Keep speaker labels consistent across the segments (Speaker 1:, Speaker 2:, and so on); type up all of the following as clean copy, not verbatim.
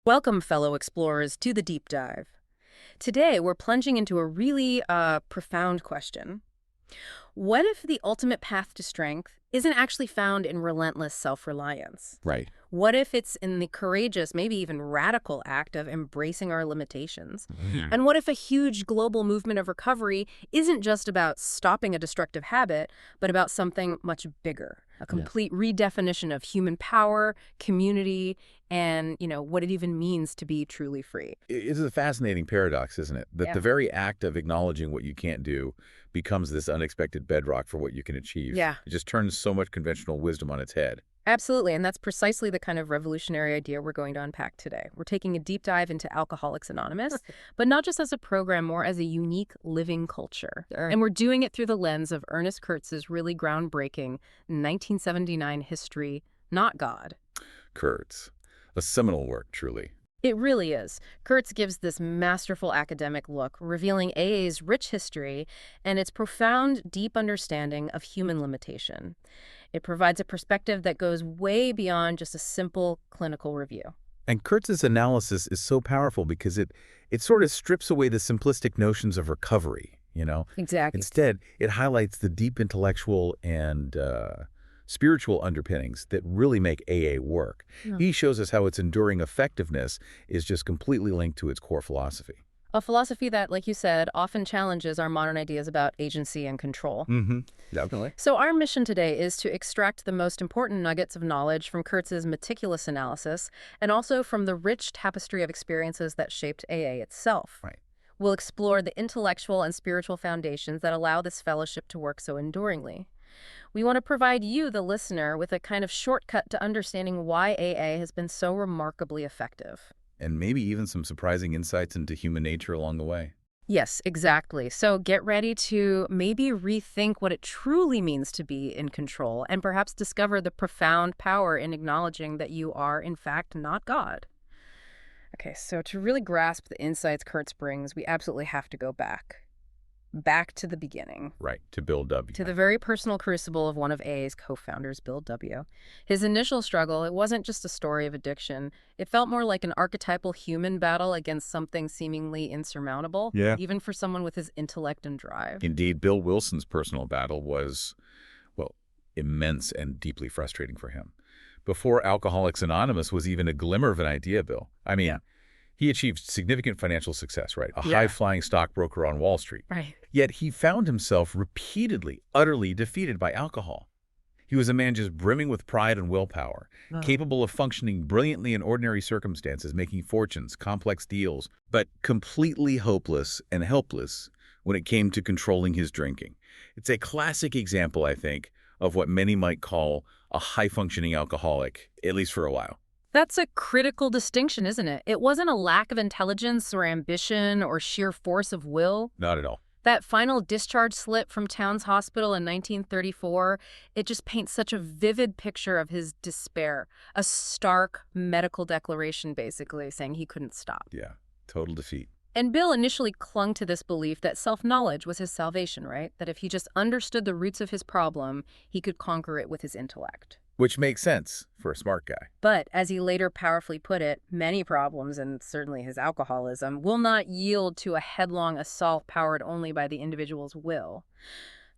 Speaker 1: Welcome, fellow explorers, to the deep dive. Today, we're plunging into a really profound question. What if the ultimate path to strength isn't actually found in relentless self-reliance?
Speaker 2: Right.
Speaker 1: What if it's in the courageous, maybe even radical act of embracing our limitations?
Speaker 2: Mhm.
Speaker 1: And what if a huge global movement of recovery isn't just about stopping a destructive habit, but about something much bigger? A
Speaker 2: Yeah.
Speaker 1: complete redefinition of human power, community, and, what it even means to be truly free.
Speaker 2: It is a fascinating paradox, isn't it? That
Speaker 1: Yeah.
Speaker 2: the very act of acknowledging what you can't do becomes this unexpected bedrock for what you can achieve.
Speaker 1: Yeah.
Speaker 2: It just turns so much conventional wisdom on its head.
Speaker 1: Absolutely, and that's precisely the kind of revolutionary idea we're going to unpack today. We're taking a deep dive into Alcoholics Anonymous, but not just as a program, more as a unique living culture.
Speaker 2: Sure.
Speaker 1: And we're doing it through the lens of Ernest Kurtz's really groundbreaking 1979 history, Not God.
Speaker 2: Kurtz. A seminal work, truly.
Speaker 1: It really is. Kurtz gives this masterful academic look, revealing AA's rich history and its profound, deep understanding of human limitation. It provides a perspective that goes way beyond just a simple clinical review.
Speaker 2: And Kurtz's analysis is so powerful because it sort of strips away the simplistic notions of recovery.
Speaker 1: Exactly.
Speaker 2: Instead, it highlights the deep intellectual and spiritual underpinnings that really make AA work.
Speaker 1: Yeah.
Speaker 2: He shows us how its enduring effectiveness is just completely linked to its core philosophy.
Speaker 1: A philosophy that, like you said, often challenges our modern ideas about agency and control.
Speaker 2: Mm-hmm. Definitely.
Speaker 1: So our mission today is to extract the most important nuggets of knowledge from Kurtz's meticulous analysis and also from the rich tapestry of experiences that shaped AA itself.
Speaker 2: Right.
Speaker 1: We'll explore the intellectual and spiritual foundations that allow this fellowship to work so enduringly. We want to provide you, the listener, with a kind of shortcut to understanding why AA has been so remarkably effective.
Speaker 2: And maybe even some surprising insights into human nature along the way.
Speaker 1: Yes, exactly. So get ready to maybe rethink what it truly means to be in control and perhaps discover the profound power in acknowledging that you are, in fact, not God. Okay, so to really grasp the insights Kurtz brings, we absolutely have to go back to the beginning.
Speaker 2: Right, to Bill W.
Speaker 1: To the very personal crucible of one of AA's co-founders, Bill W. His initial struggle, it wasn't just a story of addiction. It felt more like an archetypal human battle against something seemingly insurmountable,
Speaker 2: Yeah.
Speaker 1: even for someone with his intellect and drive.
Speaker 2: Indeed, Bill Wilson's personal battle was, well, immense and deeply frustrating for him. Before Alcoholics Anonymous was even a glimmer of an idea, Bill. I mean,
Speaker 1: Yeah.
Speaker 2: he achieved significant financial success, right? A
Speaker 1: Yeah.
Speaker 2: high-flying stockbroker on Wall Street.
Speaker 1: Right.
Speaker 2: Yet he found himself repeatedly, utterly defeated by alcohol. He was a man just brimming with pride and willpower, capable of functioning brilliantly in ordinary circumstances, making fortunes, complex deals, but completely hopeless and helpless when it came to controlling his drinking. It's a classic example, I think, of what many might call a high-functioning alcoholic, at least for a while.
Speaker 1: That's a critical distinction, isn't it? It wasn't a lack of intelligence or ambition or sheer force of will.
Speaker 2: Not at all.
Speaker 1: That final discharge slip from Towns Hospital in 1934, it just paints such a vivid picture of his despair. A stark medical declaration, basically, saying he couldn't stop.
Speaker 2: Yeah, total defeat.
Speaker 1: And Bill initially clung to this belief that self-knowledge was his salvation, right? That if he just understood the roots of his problem, he could conquer it with his intellect.
Speaker 2: Which makes sense for a smart guy.
Speaker 1: But, as he later powerfully put it, many problems, and certainly his alcoholism, will not yield to a headlong assault powered only by the individual's will.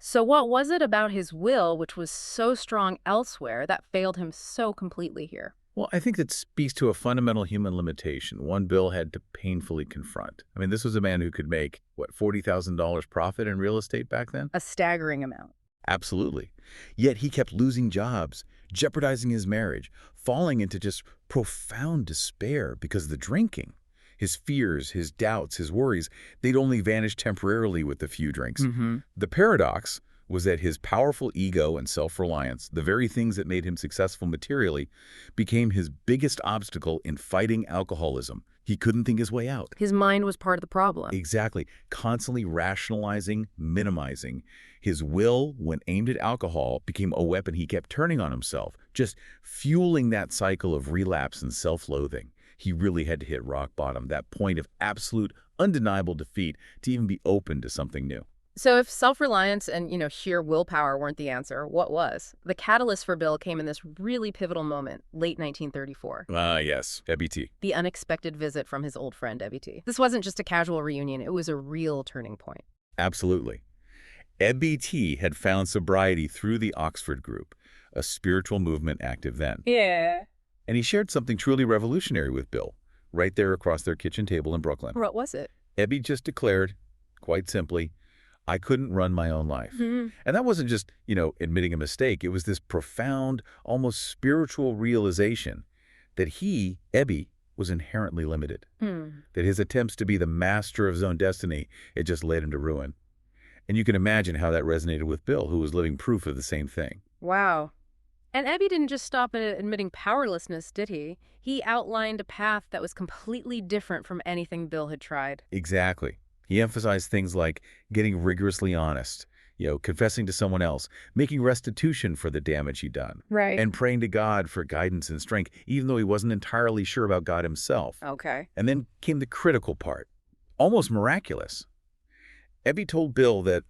Speaker 1: So what was it about his will, which was so strong elsewhere, that failed him so completely here?
Speaker 2: Well, I think that speaks to a fundamental human limitation, one Bill had to painfully confront. I mean, this was a man who could make, what, $40,000 profit in real estate back then?
Speaker 1: A staggering amount.
Speaker 2: Absolutely. Yet he kept losing jobs, jeopardizing his marriage, falling into just profound despair because of the drinking. His fears, his doubts, his worries, they'd only vanish temporarily with a few drinks. The paradox was that his powerful ego and self-reliance, the very things that made him successful materially, became his biggest obstacle in fighting alcoholism. He couldn't think his way out.
Speaker 1: His mind was part of the problem.
Speaker 2: Exactly. Constantly rationalizing, minimizing. His will, when aimed at alcohol, became a weapon he kept turning on himself, just fueling that cycle of relapse and self-loathing. He really had to hit rock bottom, that point of absolute, undeniable defeat, to even be open to something new.
Speaker 1: So if self-reliance and, sheer willpower weren't the answer, what was? The catalyst for Bill came in this really pivotal moment, late 1934.
Speaker 2: Ah, yes, EBT.
Speaker 1: The unexpected visit from his old friend, EBT. This wasn't just a casual reunion, it was a real turning point.
Speaker 2: Absolutely. EBT had found sobriety through the Oxford Group, a spiritual movement active then.
Speaker 1: Yeah.
Speaker 2: And he shared something truly revolutionary with Bill, right there across their kitchen table in Brooklyn.
Speaker 1: What was it?
Speaker 2: Ebby just declared, quite simply, I couldn't run my own life.
Speaker 1: Hmm.
Speaker 2: And that wasn't just, admitting a mistake. It was this profound, almost spiritual realization that he, Ebby, was inherently limited. That his attempts to be the master of his own destiny had just led him to ruin. And you can imagine how that resonated with Bill, who was living proof of the same thing.
Speaker 1: Wow. And Ebby didn't just stop at admitting powerlessness, did he? He outlined a path that was completely different from anything Bill had tried.
Speaker 2: Exactly. He emphasized things like getting rigorously honest, confessing to someone else, making restitution for the damage he'd done,
Speaker 1: Right.
Speaker 2: and praying to God for guidance and strength, even though he wasn't entirely sure about God himself.
Speaker 1: Okay.
Speaker 2: And then came the critical part, almost miraculous. Ebby told Bill that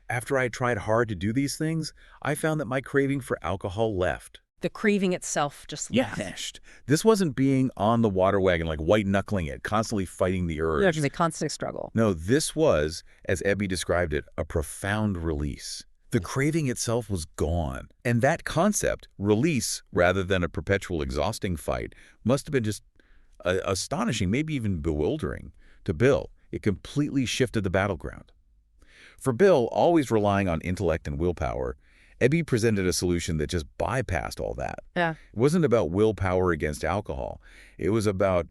Speaker 2: after I tried hard to do these things, I found that my craving for alcohol left.
Speaker 1: The craving itself just left.
Speaker 2: Vanished. This wasn't being on the water wagon, like white-knuckling it, constantly fighting the urge.
Speaker 1: Yeah, it was a constant struggle.
Speaker 2: No, this was, as Ebby described it, a profound release. The craving itself was gone. And that concept, release rather than a perpetual exhausting fight, must have been just astonishing, maybe even bewildering to Bill. It completely shifted the battleground. For Bill, always relying on intellect and willpower, Ebby presented a solution that just bypassed all that.
Speaker 1: Yeah.
Speaker 2: It wasn't about willpower against alcohol. It was about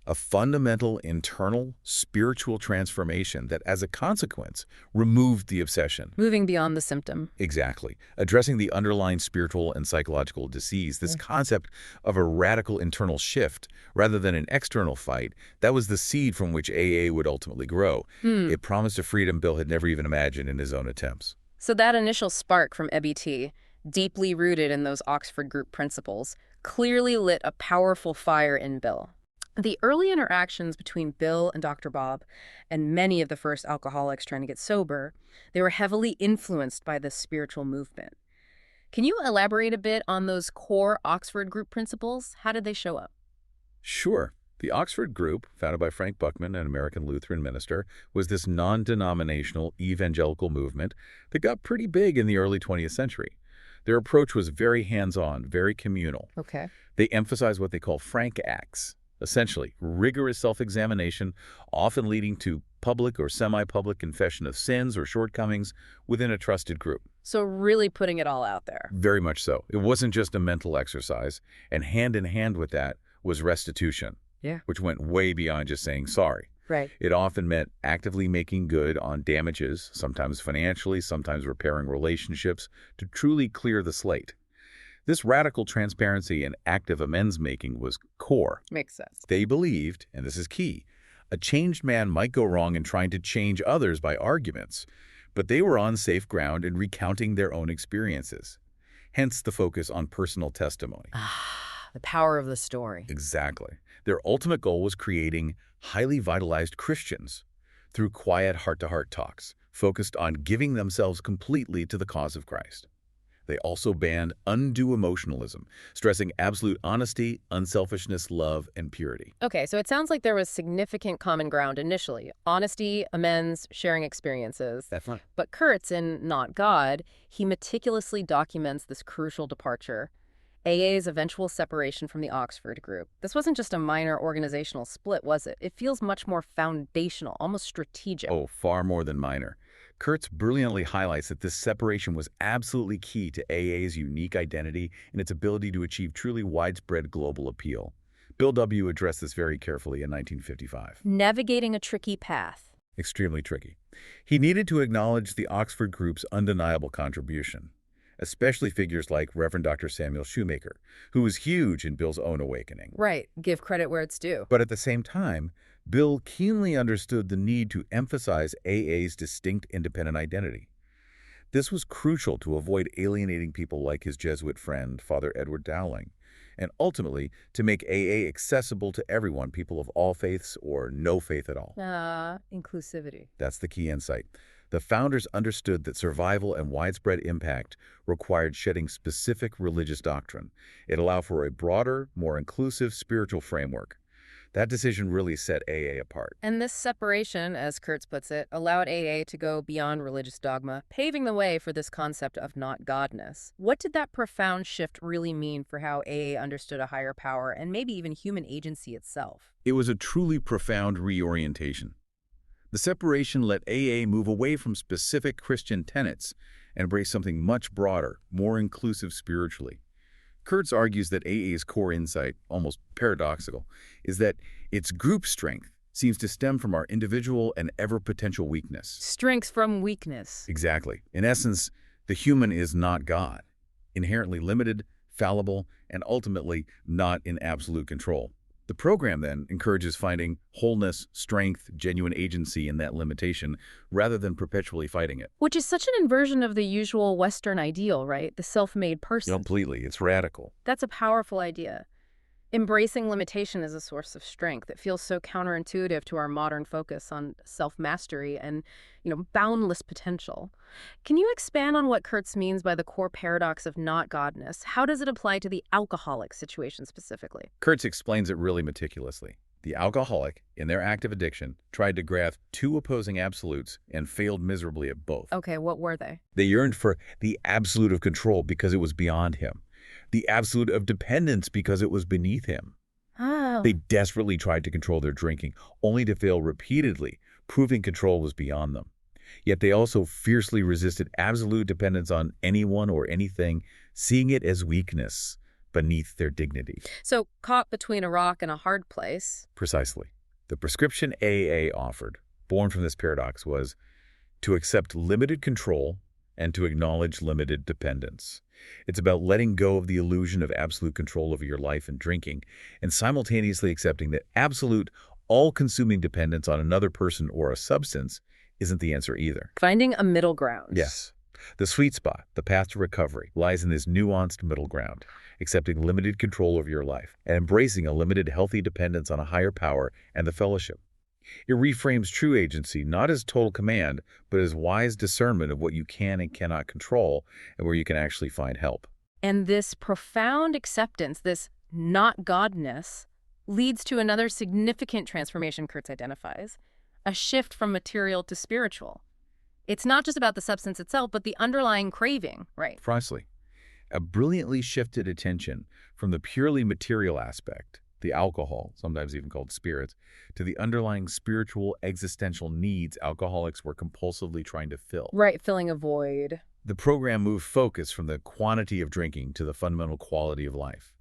Speaker 2: a fundamental internal spiritual transformation that, as a consequence, removed the obsession.
Speaker 1: Moving beyond the symptom.
Speaker 2: Exactly. Addressing the underlying spiritual and psychological disease, this concept of a radical internal shift rather than an external fight, that was the seed from which AA would ultimately grow. It promised a freedom Bill had never even imagined in his own attempts.
Speaker 1: So that initial spark from EBT, deeply rooted in those Oxford Group principles, clearly lit a powerful fire in Bill. The early interactions between Bill and Dr. Bob, and many of the first alcoholics trying to get sober, they were heavily influenced by this spiritual movement. Can you elaborate a bit on those core Oxford Group principles? How did they show up?
Speaker 2: Sure. The Oxford Group, founded by Frank Buckman, an American Lutheran minister, was this non-denominational evangelical movement that got pretty big in the early 20th century. Their approach was very hands-on, very communal.
Speaker 1: Okay.
Speaker 2: They emphasized what they call frank acts, essentially rigorous self-examination, often leading to public or semi-public confession of sins or shortcomings within a trusted group.
Speaker 1: So really putting it all out there.
Speaker 2: Very much so. It wasn't just a mental exercise, and hand in hand with that was restitution.
Speaker 1: Yeah.
Speaker 2: Which went way beyond just saying sorry.
Speaker 1: Right.
Speaker 2: It often meant actively making good on damages, sometimes financially, sometimes repairing relationships, to truly clear the slate. This radical transparency and active amends-making was core.
Speaker 1: Makes sense.
Speaker 2: They believed, and this is key, a changed man might go wrong in trying to change others by arguments, but they were on safe ground in recounting their own experiences. Hence the focus on personal testimony.
Speaker 1: The power of the story.
Speaker 2: Exactly. Their ultimate goal was creating highly vitalized Christians through quiet heart-to-heart talks, focused on giving themselves completely to the cause of Christ. They also banned undue emotionalism, stressing absolute honesty, unselfishness, love, and purity.
Speaker 1: Okay, so it sounds like there was significant common ground initially. Honesty, amends, sharing experiences.
Speaker 2: Definitely.
Speaker 1: But Kurtz, in Not God, he meticulously documents this crucial departure. AA's eventual separation from the Oxford Group. This wasn't just a minor organizational split, was it? It feels much more foundational, almost strategic.
Speaker 2: Oh, far more than minor. Kurtz brilliantly highlights that this separation was absolutely key to AA's unique identity and its ability to achieve truly widespread global appeal. Bill W. addressed this very carefully in 1955.
Speaker 1: Navigating a tricky path.
Speaker 2: Extremely tricky. He needed to acknowledge the Oxford Group's undeniable contribution, especially figures like Reverend Dr. Samuel Shoemaker, who was huge in Bill's own awakening.
Speaker 1: Right. Give credit where it's due.
Speaker 2: But at the same time, Bill keenly understood the need to emphasize AA's distinct independent identity. This was crucial to avoid alienating people like his Jesuit friend, Father Edward Dowling, and ultimately to make AA accessible to everyone, people of all faiths or no faith at all.
Speaker 1: Inclusivity.
Speaker 2: That's the key insight. The founders understood that survival and widespread impact required shedding specific religious doctrine. It allowed for a broader, more inclusive spiritual framework. That decision really set AA apart.
Speaker 1: And this separation, as Kurtz puts it, allowed AA to go beyond religious dogma, paving the way for this concept of not godness. What did that profound shift really mean for how AA understood a higher power and maybe even human agency itself?
Speaker 2: It was a truly profound reorientation. The separation let AA move away from specific Christian tenets and embrace something much broader, more inclusive spiritually. Kurtz argues that AA's core insight, almost paradoxical, is that its group strength seems to stem from our individual and ever-potential weakness.
Speaker 1: Strength from weakness.
Speaker 2: Exactly. In essence, the human is not God, inherently limited, fallible, and ultimately not in absolute control. The program, then, encourages finding wholeness, strength, genuine agency in that limitation, rather than perpetually fighting it.
Speaker 1: Which is such an inversion of the usual Western ideal, right? The self-made person.
Speaker 2: Completely. It's radical.
Speaker 1: That's a powerful idea. Embracing limitation is a source of strength. It feels so counterintuitive to our modern focus on self-mastery and, boundless potential. Can you expand on what Kurtz means by the core paradox of not godness? How does it apply to the alcoholic situation specifically?
Speaker 2: Kurtz explains it really meticulously. The alcoholic, in their active addiction, tried to grasp two opposing absolutes and failed miserably at both.
Speaker 1: Okay, what were they?
Speaker 2: They yearned for the absolute of control because it was beyond him, the absolute of dependence because it was beneath him.
Speaker 1: Oh.
Speaker 2: They desperately tried to control their drinking, only to fail repeatedly, proving control was beyond them. Yet they also fiercely resisted absolute dependence on anyone or anything, seeing it as weakness beneath their dignity.
Speaker 1: So, caught between a rock and a hard place.
Speaker 2: Precisely. The prescription AA offered, born from this paradox, was to accept limited control and to acknowledge limited dependence. It's about letting go of the illusion of absolute control over your life and drinking, and simultaneously accepting that absolute, all-consuming dependence on another person or a substance isn't the answer either.
Speaker 1: Finding a middle ground.
Speaker 2: Yes. The sweet spot, the path to recovery, lies in this nuanced middle ground, accepting limited control over your life and embracing a limited, healthy dependence on a higher power and the fellowship. It reframes true agency not as total command, but as wise discernment of what you can and cannot control and where you can actually find help.
Speaker 1: And this profound acceptance, this not godness, leads to another significant transformation Kurtz identifies, a shift from material to spiritual. It's not just about the substance itself, but the underlying craving, right?
Speaker 2: Precisely. A brilliantly shifted attention from the purely material aspect, the alcohol, sometimes even called spirits, to the underlying spiritual existential needs alcoholics were compulsively trying to fill.
Speaker 1: Right, filling a void.
Speaker 2: The program moved focus from the quantity of drinking to the fundamental quality of life.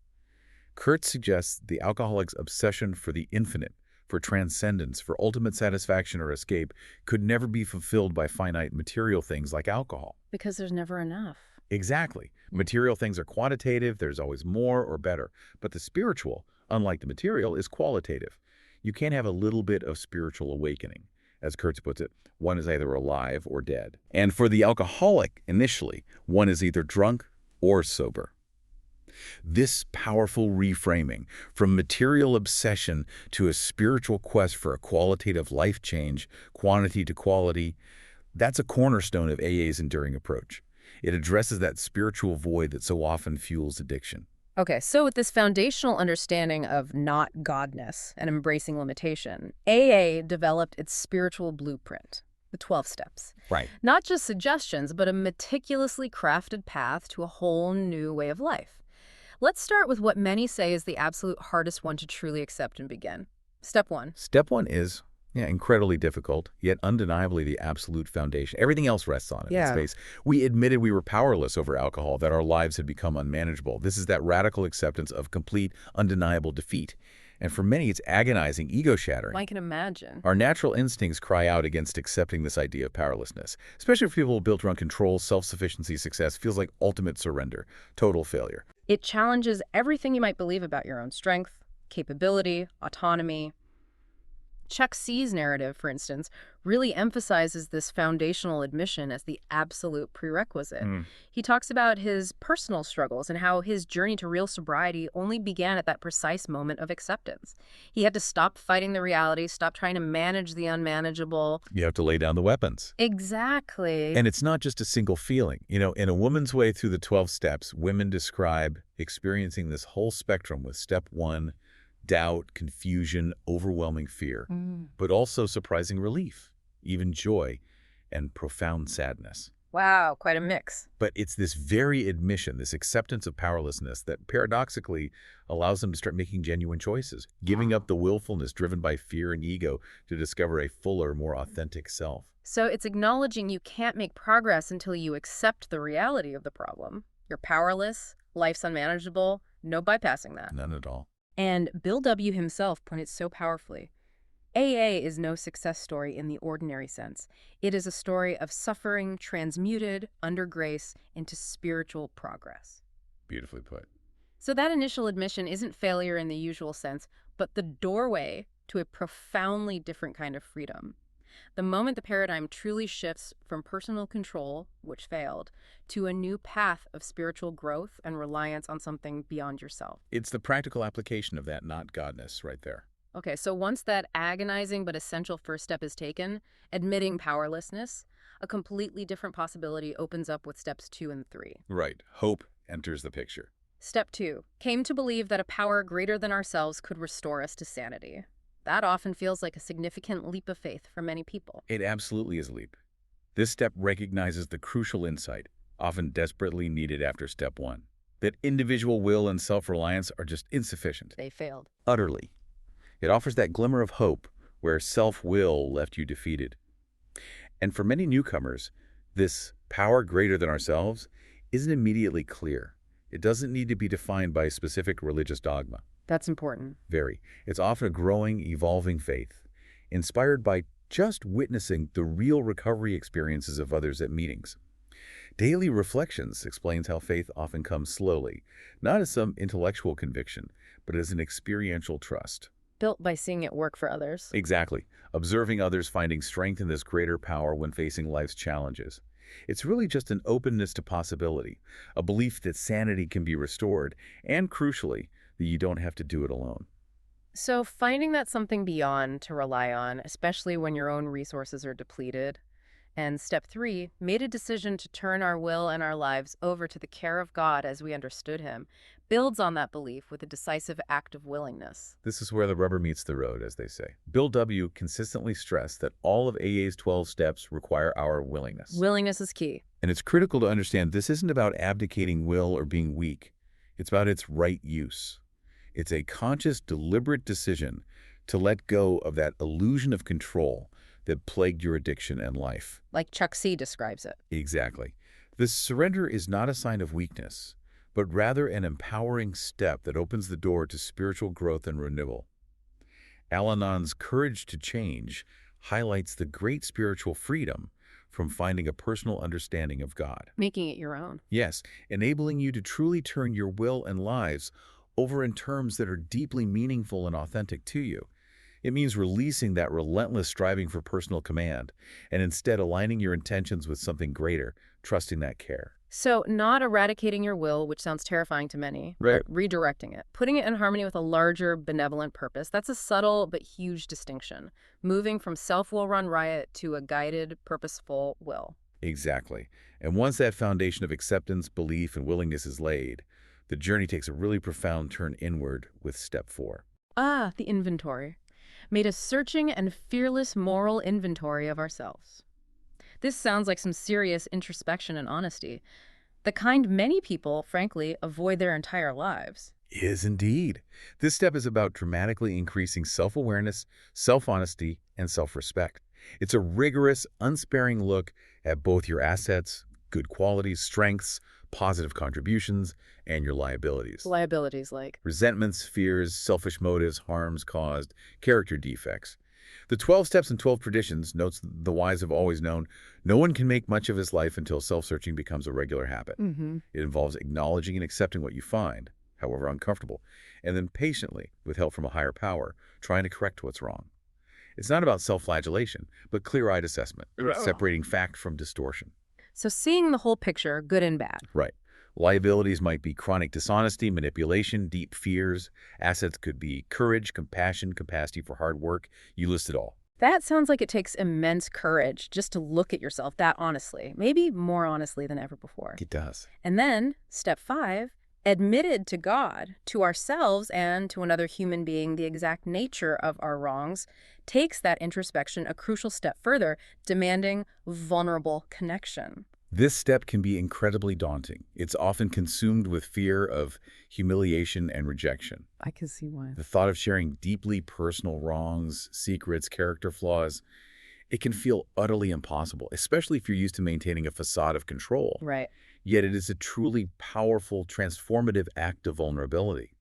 Speaker 2: Kurtz suggests the alcoholic's obsession for the infinite, for transcendence, for ultimate satisfaction or escape, could never be fulfilled by finite material things like alcohol.
Speaker 1: Because there's never enough.
Speaker 2: Exactly. Material things are quantitative, there's always more or better. But the spiritual, unlike the material, is qualitative. You can't have a little bit of spiritual awakening. As Kurtz puts it, one is either alive or dead. And for the alcoholic, initially, one is either drunk or sober. This powerful reframing from material obsession to a spiritual quest for a qualitative life change, quantity to quality, that's a cornerstone of AA's enduring approach. It addresses that spiritual void that so often fuels addiction.
Speaker 1: Okay, so with this foundational understanding of not godness and embracing limitation, AA developed its spiritual blueprint, the 12 steps.
Speaker 2: Right.
Speaker 1: Not just suggestions, but a meticulously crafted path to a whole new way of life. Let's start with what many say is the absolute hardest one to truly accept and begin. Step 1.
Speaker 2: Step 1 is incredibly difficult, yet undeniably the absolute foundation. Everything else rests on it in space. We admitted we were powerless over alcohol, that our lives had become unmanageable. This is that radical acceptance of complete, undeniable defeat. And for many, it's agonizing, ego-shattering.
Speaker 1: I can imagine.
Speaker 2: Our natural instincts cry out against accepting this idea of powerlessness, especially for people built around control, self-sufficiency, success feels like ultimate surrender, total failure.
Speaker 1: It challenges everything you might believe about your own strength, capability, autonomy. Chuck C's narrative, for instance, really emphasizes this foundational admission as the absolute prerequisite.
Speaker 2: Hmm.
Speaker 1: He talks about his personal struggles and how his journey to real sobriety only began at that precise moment of acceptance. He had to stop fighting the reality, stop trying to manage the unmanageable.
Speaker 2: You have to lay down the weapons.
Speaker 1: Exactly.
Speaker 2: And it's not just a single feeling. In A Woman's Way Through the 12 Steps, women describe experiencing this whole spectrum with step 1, doubt, confusion, overwhelming fear, but also surprising relief, even joy, and profound sadness.
Speaker 1: Wow, quite a mix.
Speaker 2: But it's this very admission, this acceptance of powerlessness that paradoxically allows them to start making genuine choices, giving up the willfulness driven by fear and ego to discover a fuller, more authentic self.
Speaker 1: So it's acknowledging you can't make progress until you accept the reality of the problem. You're powerless, life's unmanageable, no bypassing that.
Speaker 2: None at all.
Speaker 1: And Bill W. himself put it so powerfully. AA is no success story in the ordinary sense. It is a story of suffering transmuted under grace into spiritual progress.
Speaker 2: Beautifully put.
Speaker 1: So that initial admission isn't failure in the usual sense, but the doorway to a profoundly different kind of freedom. The moment the paradigm truly shifts from personal control, which failed, to a new path of spiritual growth and reliance on something beyond yourself.
Speaker 2: It's the practical application of that not godness right there.
Speaker 1: Okay, so once that agonizing but essential first step is taken, admitting powerlessness, a completely different possibility opens up with steps 2 and 3.
Speaker 2: Right. Hope enters the picture.
Speaker 1: Step 2, came to believe that a power greater than ourselves could restore us to sanity. That often feels like a significant leap of faith for many people.
Speaker 2: It absolutely is a leap. This step recognizes the crucial insight, often desperately needed after step 1, that individual will and self-reliance are just insufficient.
Speaker 1: They failed.
Speaker 2: Utterly. It offers that glimmer of hope where self-will left you defeated. And for many newcomers, this power greater than ourselves isn't immediately clear. It doesn't need to be defined by a specific religious dogma.
Speaker 1: That's important.
Speaker 2: Very. It's often a growing, evolving faith, inspired by just witnessing the real recovery experiences of others at meetings. Daily Reflections explains how faith often comes slowly, not as some intellectual conviction, but as an experiential trust.
Speaker 1: Built by seeing it work for others.
Speaker 2: Exactly. Observing others finding strength in this greater power when facing life's challenges. It's really just an openness to possibility, a belief that sanity can be restored, and crucially, that you don't have to do it alone.
Speaker 1: So finding that something beyond to rely on, especially when your own resources are depleted. And step 3, made a decision to turn our will and our lives over to the care of God as we understood him, builds on that belief with a decisive act of willingness.
Speaker 2: This is where the rubber meets the road, as they say. Bill W. consistently stressed that all of AA's 12 steps require our willingness.
Speaker 1: Willingness is key.
Speaker 2: And it's critical to understand this isn't about abdicating will or being weak. It's about its right use. It's a conscious, deliberate decision to let go of that illusion of control that plagued your addiction and life.
Speaker 1: Like Chuck C describes it.
Speaker 2: Exactly. This surrender is not a sign of weakness, but rather an empowering step that opens the door to spiritual growth and renewal. Al-Anon's Courage to Change highlights the great spiritual freedom from finding a personal understanding of God.
Speaker 1: Making it your own.
Speaker 2: Yes, enabling you to truly turn your will and lives over in terms that are deeply meaningful and authentic to you. It means releasing that relentless striving for personal command and instead aligning your intentions with something greater, trusting that care.
Speaker 1: So not eradicating your will, which sounds terrifying to many,
Speaker 2: Right.
Speaker 1: but redirecting it, putting it in harmony with a larger benevolent purpose. That's a subtle but huge distinction, moving from self-will run riot to a guided, purposeful will.
Speaker 2: Exactly. And once that foundation of acceptance, belief, and willingness is laid, the journey takes a really profound turn inward with step 4.
Speaker 1: Ah, the inventory. Made a searching and fearless moral inventory of ourselves. This sounds like some serious introspection and honesty, the kind many people, frankly, avoid their entire lives.
Speaker 2: Is indeed. This step is about dramatically increasing self-awareness, self-honesty, and self-respect. It's a rigorous, unsparing look at both your assets, good qualities, strengths, positive contributions, and your liabilities.
Speaker 1: Liabilities like
Speaker 2: Resentments, fears, selfish motives, harms caused, character defects. The 12 Steps and 12 Traditions notes the wise have always known no one can make much of his life until self-searching becomes a regular habit. It involves acknowledging and accepting what you find, however uncomfortable, and then patiently, with help from a higher power, trying to correct what's wrong. It's not about self-flagellation, but clear-eyed assessment,
Speaker 1: Ugh.
Speaker 2: separating fact from distortion.
Speaker 1: So seeing the whole picture, good and bad.
Speaker 2: Right. Liabilities might be chronic dishonesty, manipulation, deep fears. Assets could be courage, compassion, capacity for hard work. You list it all.
Speaker 1: That sounds like it takes immense courage just to look at yourself that honestly, maybe more honestly than ever before.
Speaker 2: It does.
Speaker 1: And then, step 5, admitted to God, to ourselves, and to another human being the exact nature of our wrongs, takes that introspection a crucial step further, demanding vulnerable connection.
Speaker 2: This step can be incredibly daunting. It's often consumed with fear of humiliation and rejection.
Speaker 1: I can see why.
Speaker 2: The thought of sharing deeply personal wrongs, secrets, character flaws, it can feel utterly impossible, especially if you're used to maintaining a facade of control.
Speaker 1: Right.
Speaker 2: Yet it is a truly powerful, transformative act of vulnerability.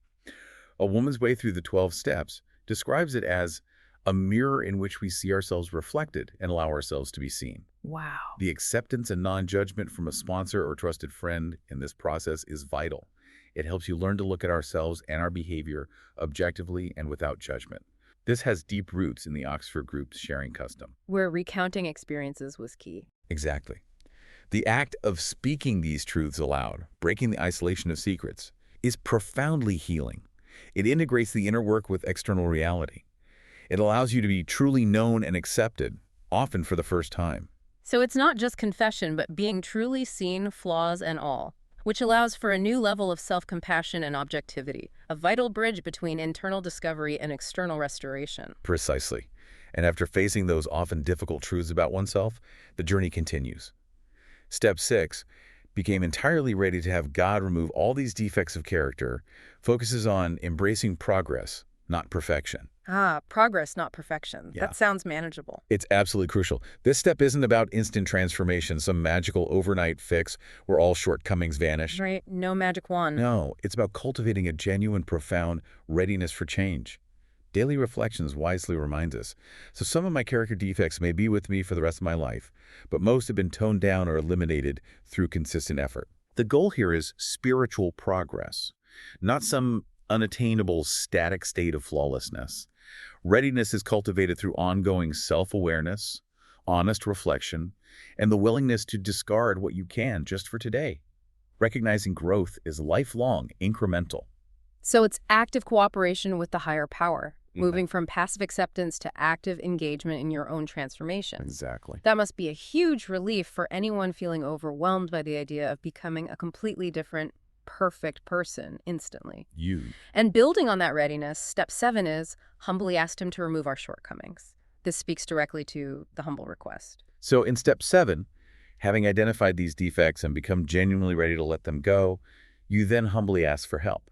Speaker 2: A Woman's Way Through the 12 Steps describes it as a mirror in which we see ourselves reflected and allow ourselves to be seen.
Speaker 1: Wow.
Speaker 2: The acceptance and non-judgment from a sponsor or trusted friend in this process is vital. It helps you learn to look at ourselves and our behavior objectively and without judgment. This has deep roots in the Oxford Group's sharing custom.
Speaker 1: Where recounting experiences was key.
Speaker 2: Exactly. The act of speaking these truths aloud, breaking the isolation of secrets, is profoundly healing. It integrates the inner work with external reality. It allows you to be truly known and accepted, often for the first time.
Speaker 1: So it's not just confession, but being truly seen, flaws and all, which allows for a new level of self-compassion and objectivity, a vital bridge between internal discovery and external restoration.
Speaker 2: Precisely. And after facing those often difficult truths about oneself, the journey continues. Step 6, became entirely ready to have God remove all these defects of character, focuses on embracing progress, not perfection.
Speaker 1: Progress, not perfection.
Speaker 2: Yeah.
Speaker 1: That sounds manageable.
Speaker 2: It's absolutely crucial. This step isn't about instant transformation, some magical overnight fix where all shortcomings vanish.
Speaker 1: Right? No magic wand.
Speaker 2: No, it's about cultivating a genuine, profound readiness for change. Daily reflections wisely reminds us. So some of my character defects may be with me for the rest of my life, but most have been toned down or eliminated through consistent effort. The goal here is spiritual progress, not some unattainable static state of flawlessness. Readiness is cultivated through ongoing self-awareness, honest reflection, and the willingness to discard what you can just for today. Recognizing growth is lifelong, incremental.
Speaker 1: So it's active cooperation with the higher power, moving from passive acceptance to active engagement in your own transformation.
Speaker 2: Exactly.
Speaker 1: That must be a huge relief for anyone feeling overwhelmed by the idea of becoming a completely different, perfect person instantly. And building on that readiness, step 7 is humbly ask him to remove our shortcomings. This speaks directly to the humble request.
Speaker 2: So in step 7, having identified these defects and become genuinely ready to let them go, you then humbly ask for help.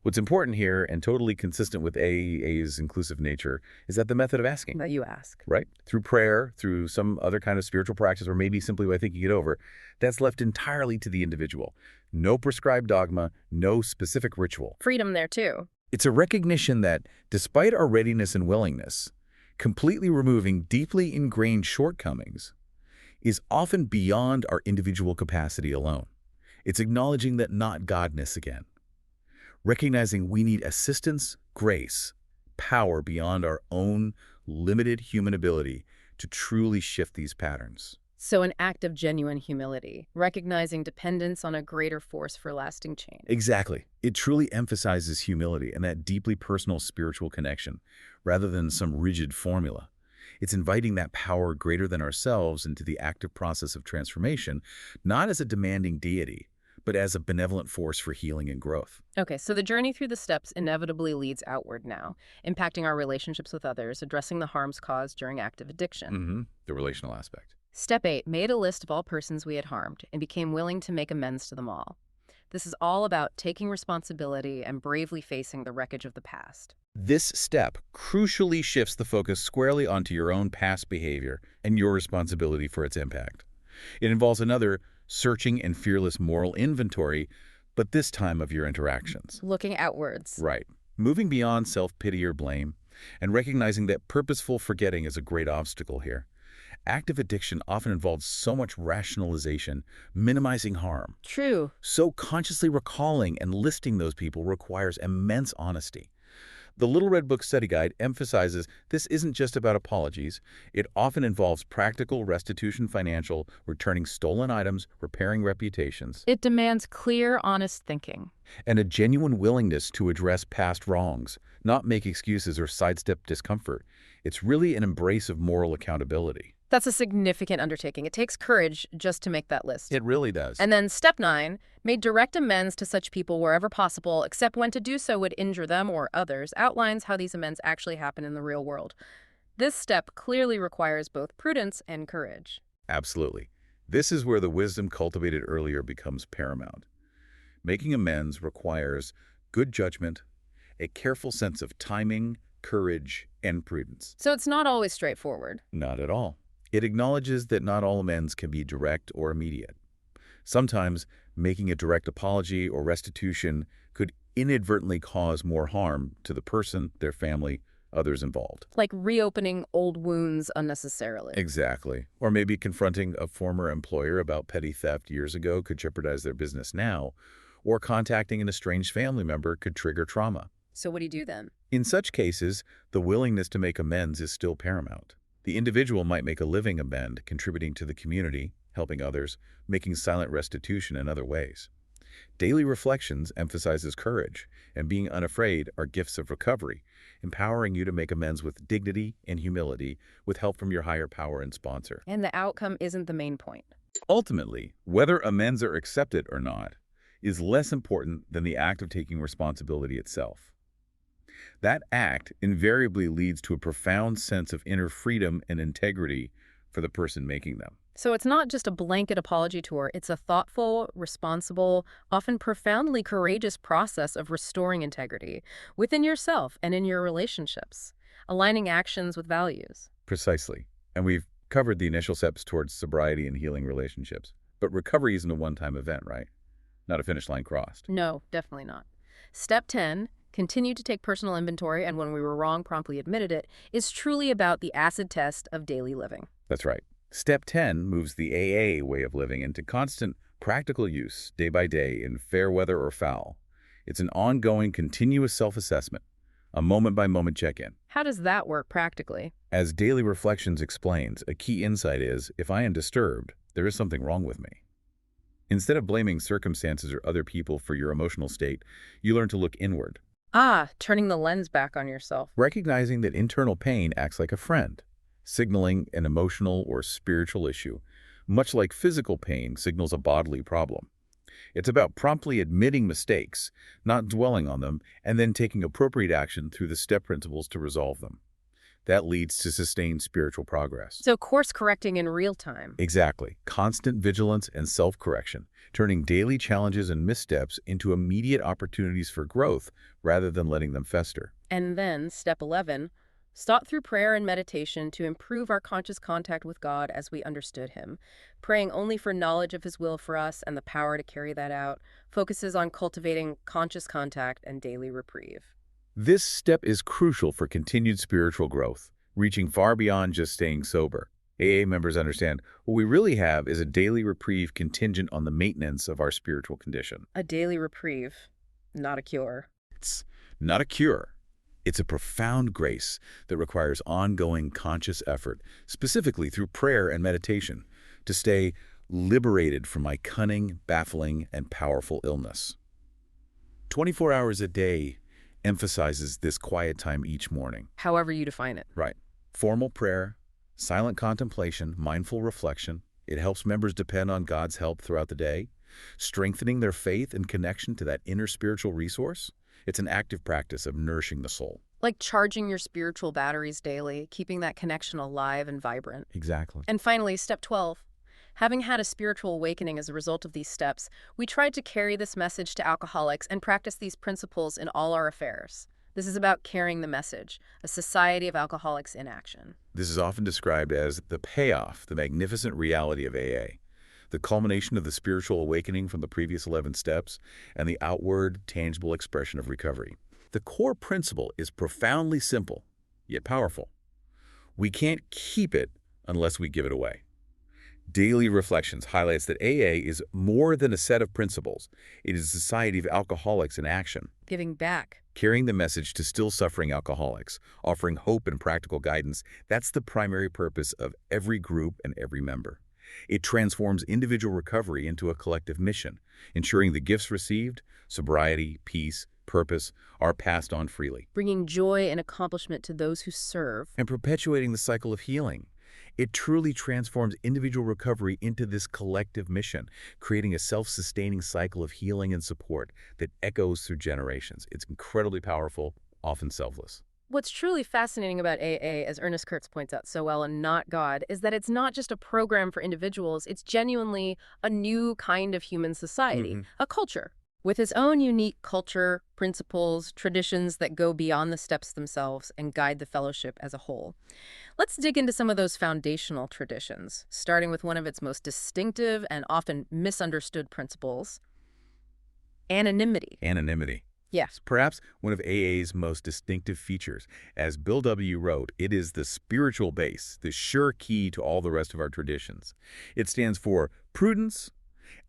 Speaker 2: What's important here, and totally consistent with AA's inclusive nature, is that the method of asking.
Speaker 1: That you ask.
Speaker 2: Right? Through prayer, through some other kind of spiritual practice, or maybe simply by thinking it over, that's left entirely to the individual. No prescribed dogma, no specific ritual.
Speaker 1: Freedom there too.
Speaker 2: It's a recognition that, despite our readiness and willingness, completely removing deeply ingrained shortcomings is often beyond our individual capacity alone. It's acknowledging that not godness again. Recognizing we need assistance, grace, power beyond our own limited human ability to truly shift these patterns.
Speaker 1: So an act of genuine humility, recognizing dependence on a greater force for lasting change.
Speaker 2: Exactly. It truly emphasizes humility and that deeply personal spiritual connection, rather than some rigid formula. It's inviting that power greater than ourselves into the active process of transformation, not as a demanding deity, but as a benevolent force for healing and growth.
Speaker 1: Okay, so the journey through the steps inevitably leads outward now, impacting our relationships with others, addressing the harms caused during active addiction.
Speaker 2: The relational aspect.
Speaker 1: Step 8, made a list of all persons we had harmed and became willing to make amends to them all. This is all about taking responsibility and bravely facing the wreckage of the past.
Speaker 2: This step crucially shifts the focus squarely onto your own past behavior and your responsibility for its impact. It involves another searching and fearless moral inventory, but this time of your interactions.
Speaker 1: Looking outwards.
Speaker 2: Right. Moving beyond self-pity or blame and recognizing that purposeful forgetting is a great obstacle here. Active addiction often involves so much rationalization, minimizing harm.
Speaker 1: True.
Speaker 2: So consciously recalling and listing those people requires immense honesty. The Little Red Book Study Guide emphasizes this isn't just about apologies. It often involves practical restitution, financial, returning stolen items, repairing reputations,
Speaker 1: It demands clear, honest thinking.
Speaker 2: and a genuine willingness to address past wrongs, not make excuses or sidestep discomfort. It's really an embrace of moral accountability.
Speaker 1: That's a significant undertaking. It takes courage just to make that list.
Speaker 2: It really does.
Speaker 1: And then step 9, made direct amends to such people wherever possible, except when to do so would injure them or others, outlines how these amends actually happen in the real world. This step clearly requires both prudence and courage.
Speaker 2: Absolutely. This is where the wisdom cultivated earlier becomes paramount. Making amends requires good judgment, a careful sense of timing, courage, and prudence.
Speaker 1: So it's not always straightforward.
Speaker 2: Not at all. It acknowledges that not all amends can be direct or immediate. Sometimes making a direct apology or restitution could inadvertently cause more harm to the person, their family, others involved.
Speaker 1: Like reopening old wounds unnecessarily.
Speaker 2: Exactly. Or maybe confronting a former employer about petty theft years ago could jeopardize their business now, or contacting an estranged family member could trigger trauma.
Speaker 1: So what do you do then?
Speaker 2: In such cases, the willingness to make amends is still paramount. The individual might make a living amend, contributing to the community, helping others, making silent restitution in other ways. Daily Reflections emphasizes courage, and being unafraid are gifts of recovery, empowering you to make amends with dignity and humility, with help from your higher power and sponsor.
Speaker 1: And the outcome isn't the main point.
Speaker 2: Ultimately, whether amends are accepted or not is less important than the act of taking responsibility itself. That act invariably leads to a profound sense of inner freedom and integrity for the person making them.
Speaker 1: So it's not just a blanket apology tour, it's a thoughtful, responsible, often profoundly courageous process of restoring integrity within yourself and in your relationships, aligning actions with values.
Speaker 2: Precisely. And we've covered the initial steps towards sobriety and healing relationships. But recovery isn't a one-time event, right? Not a finish line crossed.
Speaker 1: No, definitely not. Step 10, continue to take personal inventory, and when we were wrong, promptly admitted it, is truly about the acid test of daily living.
Speaker 2: That's right. Step 10 moves the AA way of living into constant practical use day by day in fair weather or foul. It's an ongoing, continuous self-assessment, a moment-by-moment check-in.
Speaker 1: How does that work practically?
Speaker 2: As Daily Reflections explains, a key insight is, if I am disturbed, there is something wrong with me. Instead of blaming circumstances or other people for your emotional state, you learn to look inward,
Speaker 1: Turning the lens back on yourself.
Speaker 2: recognizing that internal pain acts like a friend, signaling an emotional or spiritual issue, much like physical pain signals a bodily problem. It's about promptly admitting mistakes, not dwelling on them, and then taking appropriate action through the step principles to resolve them. That leads to sustained spiritual progress.
Speaker 1: So course correcting in real time.
Speaker 2: Exactly. Constant vigilance and self-correction, turning daily challenges and missteps into immediate opportunities for growth rather than letting them fester.
Speaker 1: And then, step 11, sought through prayer and meditation to improve our conscious contact with God as we understood Him. Praying only for knowledge of His will for us and the power to carry that out focuses on cultivating conscious contact and daily reprieve.
Speaker 2: This step is crucial for continued spiritual growth, reaching far beyond just staying sober. AA members understand what we really have is a daily reprieve contingent on the maintenance of our spiritual condition.
Speaker 1: A daily reprieve, not a cure.
Speaker 2: It's not a cure. It's a profound grace that requires ongoing conscious effort, specifically through prayer and meditation, to stay liberated from my cunning, baffling, and powerful illness. 24 hours a day emphasizes this quiet time each morning.
Speaker 1: However you define it.
Speaker 2: Right. Formal prayer, silent contemplation, mindful reflection. It helps members depend on God's help throughout the day, strengthening their faith and connection to that inner spiritual resource. It's an active practice of nourishing the soul.
Speaker 1: Like charging your spiritual batteries daily, keeping that connection alive and vibrant.
Speaker 2: Exactly.
Speaker 1: And finally, step 12. Having had a spiritual awakening as a result of these steps, we tried to carry this message to alcoholics and practice these principles in all our affairs. This is about carrying the message, a society of alcoholics in action.
Speaker 2: This is often described as the payoff, the magnificent reality of AA, the culmination of the spiritual awakening from the previous 11 steps, and the outward, tangible expression of recovery. The core principle is profoundly simple, yet powerful. We can't keep it unless we give it away. Daily Reflections highlights that AA is more than a set of principles. It is a society of alcoholics in action,
Speaker 1: Giving back.
Speaker 2: carrying the message to still suffering alcoholics, offering hope and practical guidance. That's the primary purpose of every group and every member. It transforms individual recovery into a collective mission, ensuring the gifts received, sobriety, peace, purpose, are passed on freely,
Speaker 1: Bringing joy and accomplishment to those who serve.
Speaker 2: and perpetuating the cycle of healing. It truly transforms individual recovery into this collective mission, creating a self-sustaining cycle of healing and support that echoes through generations. It's incredibly powerful, often selfless.
Speaker 1: What's truly fascinating about AA, as Ernest Kurtz points out so well in Not God, is that it's not just a program for individuals, it's genuinely a new kind of human society, a culture, with its own unique culture, principles, traditions that go beyond the steps themselves and guide the fellowship as a whole. Let's dig into some of those foundational traditions, starting with one of its most distinctive and often misunderstood principles, anonymity.
Speaker 2: Anonymity.
Speaker 1: Yeah.
Speaker 2: It's perhaps one of AA's most distinctive features. As Bill W. wrote, it is the spiritual base, the sure key to all the rest of our traditions. It stands for prudence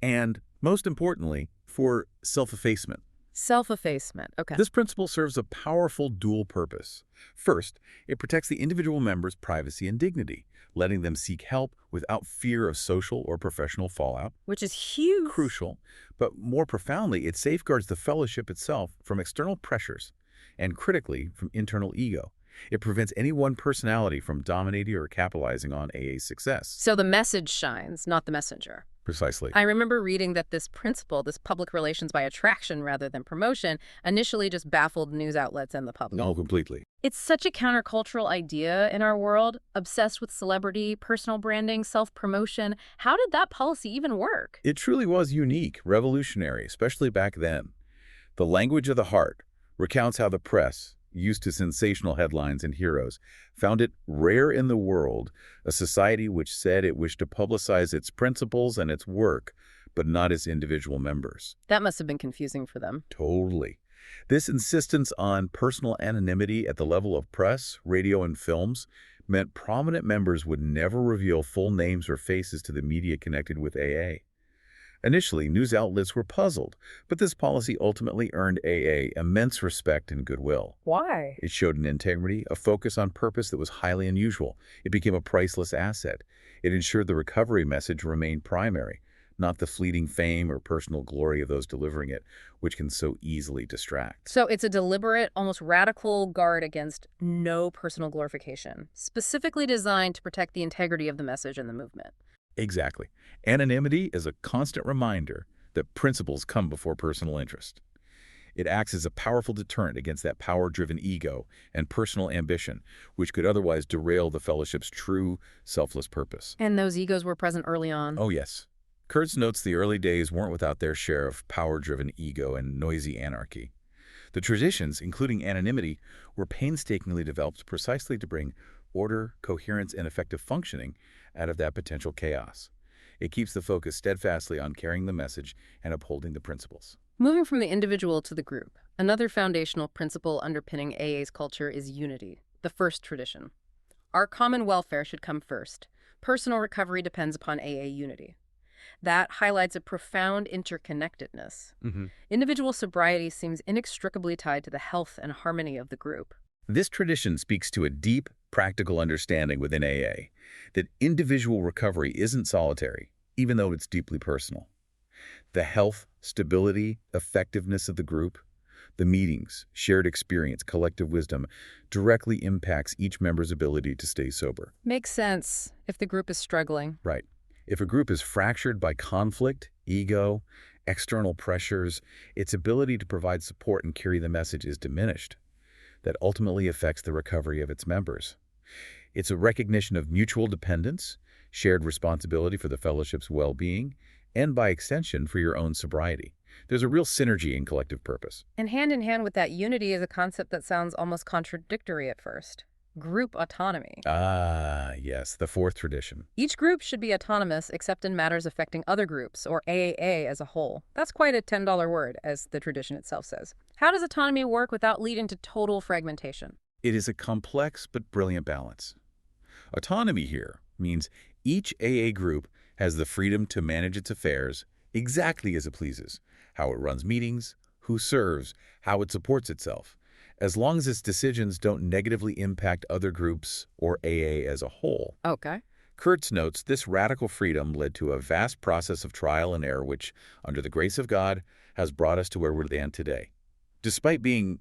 Speaker 2: and, most importantly, for self-effacement.
Speaker 1: Self-effacement. Okay.
Speaker 2: This principle serves a powerful dual purpose. First, it protects the individual member's privacy and dignity, letting them seek help without fear of social or professional fallout.
Speaker 1: Which is huge.
Speaker 2: Crucial, but more profoundly, it safeguards the fellowship itself from external pressures and, critically, from internal ego. It prevents any one personality from dominating or capitalizing on AA's success.
Speaker 1: So the message shines, not the messenger.
Speaker 2: Precisely.
Speaker 1: I remember reading that this principle, this public relations by attraction rather than promotion, initially just baffled news outlets and the public.
Speaker 2: No, completely.
Speaker 1: It's such a countercultural idea in our world, obsessed with celebrity, personal branding, self-promotion. How did that policy even work?
Speaker 2: It truly was unique, revolutionary, especially back then. The language of the heart recounts how the press, used to sensational headlines and heroes, found it rare in the world, a society which said it wished to publicize its principles and its work, but not its individual members.
Speaker 1: That must have been confusing for them.
Speaker 2: Totally. This insistence on personal anonymity at the level of press, radio, and films meant prominent members would never reveal full names or faces to the media connected with AA. Initially, news outlets were puzzled, but this policy ultimately earned AA immense respect and goodwill.
Speaker 1: Why?
Speaker 2: It showed an integrity, a focus on purpose that was highly unusual. It became a priceless asset. It ensured the recovery message remained primary, not the fleeting fame or personal glory of those delivering it, which can so easily distract.
Speaker 1: So it's a deliberate, almost radical guard against no personal glorification, specifically designed to protect the integrity of the message and the movement.
Speaker 2: Exactly. Anonymity is a constant reminder that principles come before personal interest. It acts as a powerful deterrent against that power-driven ego and personal ambition, which could otherwise derail the fellowship's true, selfless purpose.
Speaker 1: And those egos were present early on.
Speaker 2: Oh, yes. Kurtz notes the early days weren't without their share of power-driven ego and noisy anarchy. The traditions, including anonymity, were painstakingly developed precisely to bring order, coherence, and effective functioning out of that potential chaos. It keeps the focus steadfastly on carrying the message and upholding the principles.
Speaker 1: Moving from the individual to the group, another foundational principle underpinning AA's culture is unity, the first tradition. Our common welfare should come first. Personal recovery depends upon AA unity. That highlights a profound interconnectedness. Individual sobriety seems inextricably tied to the health and harmony of the group.
Speaker 2: This tradition speaks to a deep, practical understanding within AA that individual recovery isn't solitary, even though it's deeply personal. The health, stability, effectiveness of the group, the meetings, shared experience, collective wisdom, directly impacts each member's ability to stay sober.
Speaker 1: Makes sense if the group is struggling.
Speaker 2: Right. If a group is fractured by conflict, ego, external pressures, its ability to provide support and carry the message is diminished. That ultimately affects the recovery of its members. It's a recognition of mutual dependence, shared responsibility for the fellowship's well-being, and by extension for your own sobriety. There's a real synergy in collective purpose.
Speaker 1: And hand in hand with that unity is a concept that sounds almost contradictory at first. Group autonomy.
Speaker 2: Ah, yes, the fourth tradition.
Speaker 1: Each group should be autonomous except in matters affecting other groups, or AAA as a whole. That's quite a $10 word, as the tradition itself says. How does autonomy work without leading to total fragmentation?
Speaker 2: It is a complex but brilliant balance. Autonomy here means each AA group has the freedom to manage its affairs exactly as it pleases, how it runs meetings, who serves, how it supports itself, as long as its decisions don't negatively impact other groups or AA as a whole.
Speaker 1: Okay.
Speaker 2: Kurtz notes this radical freedom led to a vast process of trial and error which, under the grace of God, has brought us to where we stand today. Despite being,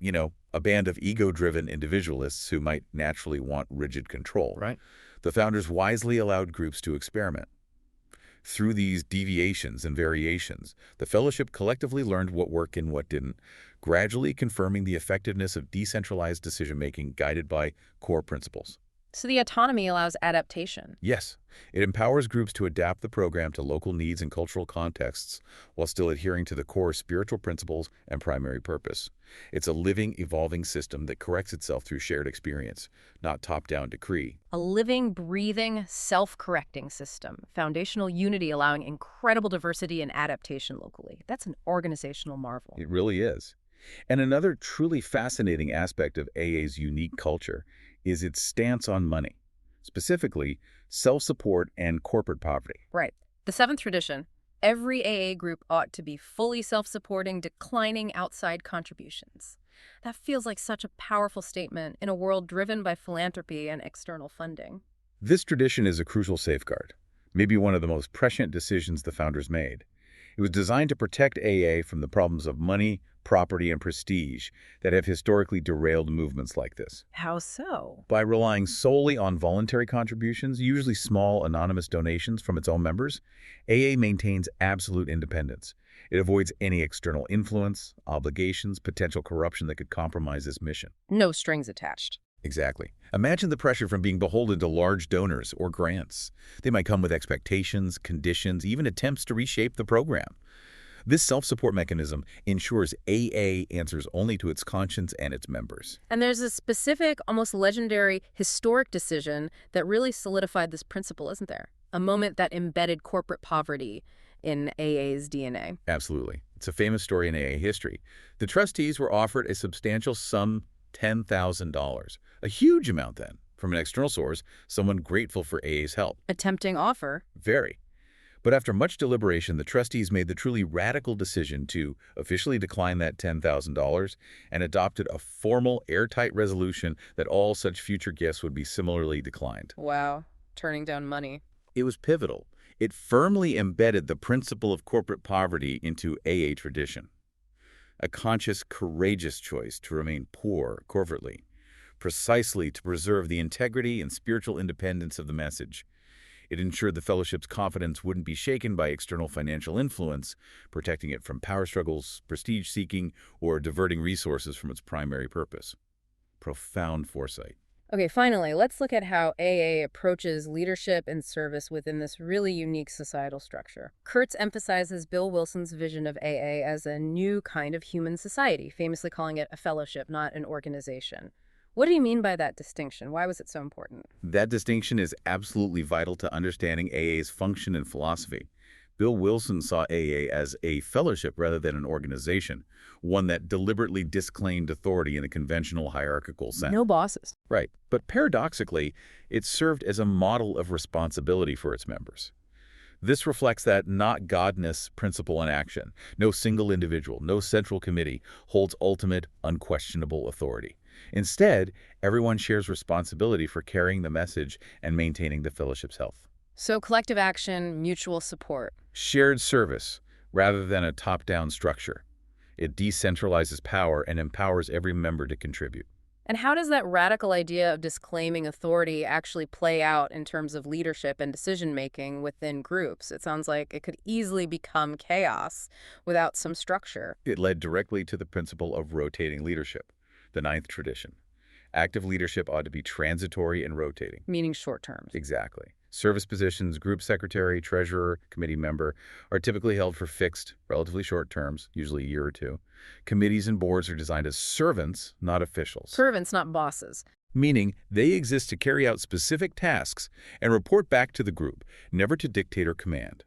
Speaker 2: a band of ego-driven individualists who might naturally want rigid control,
Speaker 1: Right.
Speaker 2: the founders wisely allowed groups to experiment. Through these deviations and variations, the fellowship collectively learned what worked and what didn't, gradually confirming the effectiveness of decentralized decision-making guided by core principles.
Speaker 1: So the autonomy allows adaptation.
Speaker 2: Yes, it empowers groups to adapt the program to local needs and cultural contexts while still adhering to the core spiritual principles and primary purpose. It's a living, evolving system that corrects itself through shared experience, not top-down decree.
Speaker 1: A living, breathing, self-correcting system. Foundational unity allowing incredible diversity and adaptation locally. That's an organizational marvel.
Speaker 2: It really is. And another truly fascinating aspect of AA's unique culture is its stance on money, specifically self-support and corporate poverty.
Speaker 1: Right. The seventh tradition. Every AA group ought to be fully self-supporting, declining outside contributions. That feels like such a powerful statement in a world driven by philanthropy and external funding.
Speaker 2: This tradition is a crucial safeguard, maybe one of the most prescient decisions the founders made. It was designed to protect AA from the problems of money, property, and prestige that have historically derailed movements like this.
Speaker 1: How so?
Speaker 2: By relying solely on voluntary contributions, usually small anonymous donations from its own members, AA maintains absolute independence. It avoids any external influence, obligations, potential corruption that could compromise this mission.
Speaker 1: No strings attached.
Speaker 2: Exactly. Imagine the pressure from being beholden to large donors or grants. They might come with expectations, conditions, even attempts to reshape the program. This self-support mechanism ensures AA answers only to its conscience and its members.
Speaker 1: And there's a specific, almost legendary, historic decision that really solidified this principle, isn't there? A moment that embedded corporate poverty in AA's DNA.
Speaker 2: Absolutely. It's a famous story in AA history. The trustees were offered a substantial sum, $10,000. A huge amount then, from an external source, someone grateful for AA's help.
Speaker 1: A tempting offer.
Speaker 2: Very. But after much deliberation, the trustees made the truly radical decision to officially decline that $10,000 and adopted a formal, airtight resolution that all such future gifts would be similarly declined.
Speaker 1: Wow. Turning down money.
Speaker 2: It was pivotal. It firmly embedded the principle of corporate poverty into AA tradition. A conscious, courageous choice to remain poor corporately, precisely to preserve the integrity and spiritual independence of the message. It ensured the fellowship's confidence wouldn't be shaken by external financial influence, protecting it from power struggles, prestige-seeking, or diverting resources from its primary purpose. Profound foresight.
Speaker 1: Okay, finally, let's look at how AA approaches leadership and service within this really unique societal structure. Kurtz emphasizes Bill Wilson's vision of AA as a new kind of human society, famously calling it a fellowship, not an organization. What do you mean by that distinction? Why was it so important?
Speaker 2: That distinction is absolutely vital to understanding AA's function and philosophy. Bill Wilson saw AA as a fellowship rather than an organization, one that deliberately disclaimed authority in a conventional hierarchical sense.
Speaker 1: No bosses.
Speaker 2: Right. But paradoxically, it served as a model of responsibility for its members. This reflects that not-godness principle in action. No single individual, no central committee holds ultimate, unquestionable authority. Instead, everyone shares responsibility for carrying the message and maintaining the fellowship's health.
Speaker 1: So collective action, mutual support.
Speaker 2: Shared service, rather than a top-down structure. It decentralizes power and empowers every member to contribute.
Speaker 1: And how does that radical idea of disclaiming authority actually play out in terms of leadership and decision-making within groups? It sounds like it could easily become chaos without some structure.
Speaker 2: It led directly to the principle of rotating leadership, the ninth tradition. Active leadership ought to be transitory and rotating.
Speaker 1: Meaning short terms.
Speaker 2: Exactly. Service positions, group secretary, treasurer, committee member, are typically held for fixed, relatively short terms, usually a year or two. Committees and boards are designed as servants, not officials.
Speaker 1: Servants, not bosses.
Speaker 2: Meaning they exist to carry out specific tasks and report back to the group, never to dictate or command.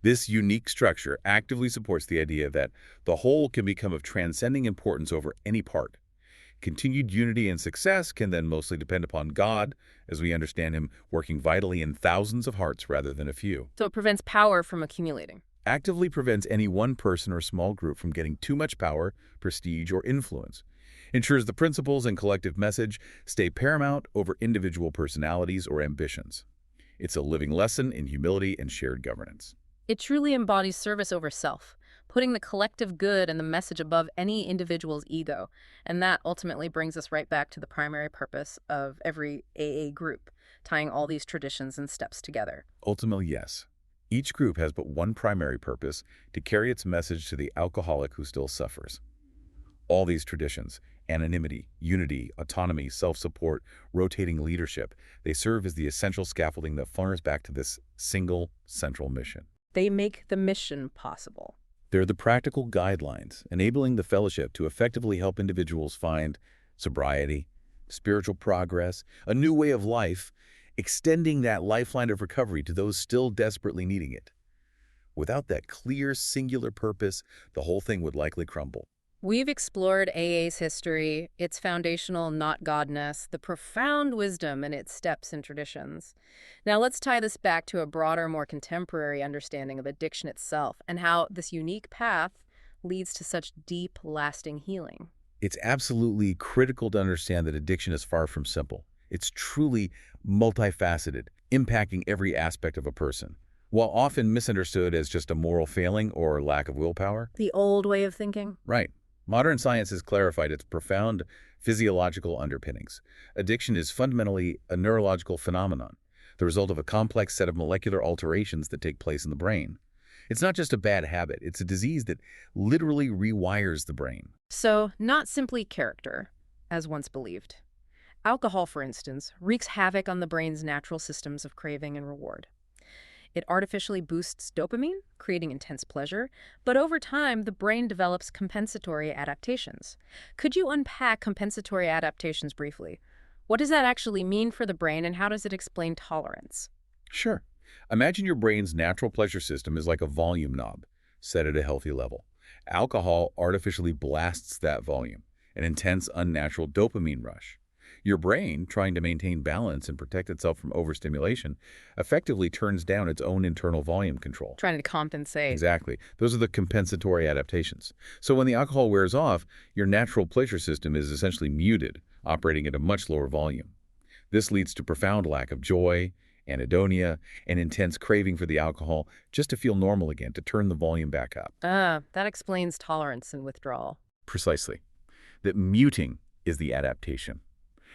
Speaker 2: This unique structure actively supports the idea that the whole can become of transcending importance over any part. Continued unity and success can then mostly depend upon God, as we understand him working vitally in thousands of hearts rather than a few.
Speaker 1: So it prevents power from accumulating.
Speaker 2: Actively prevents any one person or small group from getting too much power, prestige, or influence. Ensures the principles and collective message stay paramount over individual personalities or ambitions. It's a living lesson in humility and shared governance.
Speaker 1: It truly embodies service over self, putting the collective good and the message above any individual's ego. And that ultimately brings us right back to the primary purpose of every AA group, tying all these traditions and steps together.
Speaker 2: Ultimately, yes. Each group has but one primary purpose: to carry its message to the alcoholic who still suffers. All these traditions, anonymity, unity, autonomy, self-support, rotating leadership, they serve as the essential scaffolding that funnels back to this single central mission.
Speaker 1: They make the mission possible.
Speaker 2: They're the practical guidelines, enabling the fellowship to effectively help individuals find sobriety, spiritual progress, a new way of life, extending that lifeline of recovery to those still desperately needing it. Without that clear, singular purpose, the whole thing would likely crumble.
Speaker 1: We've explored AA's history, its foundational not-godness, the profound wisdom in its steps and traditions. Now let's tie this back to a broader, more contemporary understanding of addiction itself and how this unique path leads to such deep, lasting healing.
Speaker 2: It's absolutely critical to understand that addiction is far from simple. It's truly multifaceted, impacting every aspect of a person. While often misunderstood as just a moral failing or lack of willpower.
Speaker 1: The old way of thinking?
Speaker 2: Right. Modern science has clarified its profound physiological underpinnings. Addiction is fundamentally a neurological phenomenon, the result of a complex set of molecular alterations that take place in the brain. It's not just a bad habit, it's a disease that literally rewires the brain.
Speaker 1: So, not simply character, as once believed. Alcohol, for instance, wreaks havoc on the brain's natural systems of craving and reward. It artificially boosts dopamine, creating intense pleasure, but over time, the brain develops compensatory adaptations. Could you unpack compensatory adaptations briefly? What does that actually mean for the brain, and how does it explain tolerance?
Speaker 2: Sure. Imagine your brain's natural pleasure system is like a volume knob, set at a healthy level. Alcohol artificially blasts that volume, an intense, unnatural dopamine rush. Your brain, trying to maintain balance and protect itself from overstimulation, effectively turns down its own internal volume control.
Speaker 1: Trying to compensate.
Speaker 2: Exactly. Those are the compensatory adaptations. So when the alcohol wears off, your natural pleasure system is essentially muted, operating at a much lower volume. This leads to profound lack of joy, anhedonia, and intense craving for the alcohol just to feel normal again, to turn the volume back up.
Speaker 1: That explains tolerance and withdrawal.
Speaker 2: Precisely. That muting is the adaptation.